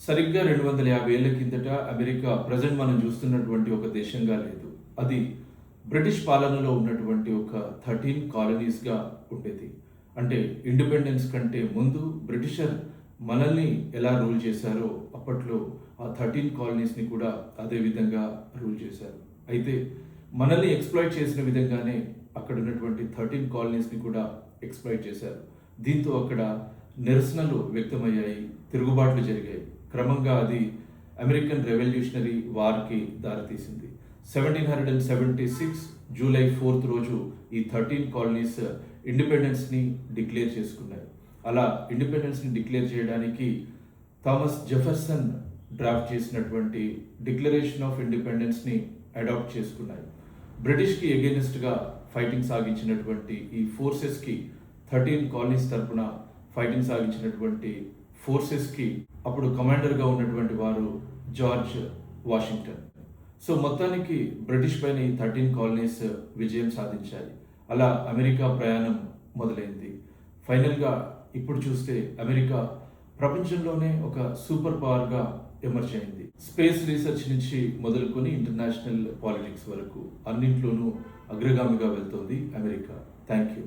సరిగ్గా 250 ఏళ్ల కిందట అమెరికా ప్రజెంట్ మనం చూస్తున్నటువంటి ఒక దేశంగా లేదు. అది బ్రిటిష్ పాలనలో ఉన్నటువంటి ఒక 13 కాలనీస్‌గా ఉండేది. అంటే ఇండిపెండెన్స్ కంటే ముందు బ్రిటిషర్ మనల్ని ఎలా రూల్ చేశారో అప్పట్లో ఆ 13 కాలనీస్‌ని కూడా అదే విధంగా రూల్ చేశారు. అయితే మనల్ని ఎక్స్‌ప్లాయిట్ చేసిన విధంగానే అక్కడ ఉన్నటువంటి 13 కాలనీస్‌ని కూడా ఎక్స్‌ప్లాయిట్ చేశారు. దీంతో అక్కడ నిరసనలు వ్యక్తమయ్యాయి, తిరుగుబాట్లు జరిగాయి. క్రమంగా అది అమెరికన్ రెవల్యూషనరీ వార్కి దారితీసింది. 1776 జూలై 4th రోజు ఈ 13 కాలనీస్ ఇండిపెండెన్స్ని డిక్లేర్ చేసుకున్నాయి. అలా ఇండిపెండెన్స్ని డిక్లేర్ చేయడానికి థామస్ జెఫర్సన్ డ్రాఫ్ట్ చేసినటువంటి డిక్లరేషన్ ఆఫ్ ఇండిపెండెన్స్ని అడాప్ట్ చేసుకున్నాయి. బ్రిటిష్కి ఎగెనిస్ట్గా ఫైటింగ్ సాగించినటువంటి ఈ ఫోర్సెస్కి 13 కాలనీస్ తరపున ఫైటింగ్ సాగించినటువంటి ఫోర్సెస్కి అప్పుడు కమాండర్గా ఉన్నటువంటి వారు జార్జ్ వాషింగ్టన్. సో మొత్తానికి బ్రిటిష్ పైన ఈ 13 కాలనీస్ విజయం సాధించాయి. అలా అమెరికా ప్రయాణం మొదలైంది. ఫైనల్గా ఇప్పుడు చూస్తే అమెరికా ప్రపంచంలోనే ఒక సూపర్ పవర్గా ఎమర్జ్ అయింది. స్పేస్ రీసెర్చ్ నుంచి మొదలుకొని ఇంటర్నేషనల్ పాలిటిక్స్ వరకు అన్నింట్లోనూ అగ్రగామిగా వెళ్తోంది అమెరికా. Thank you.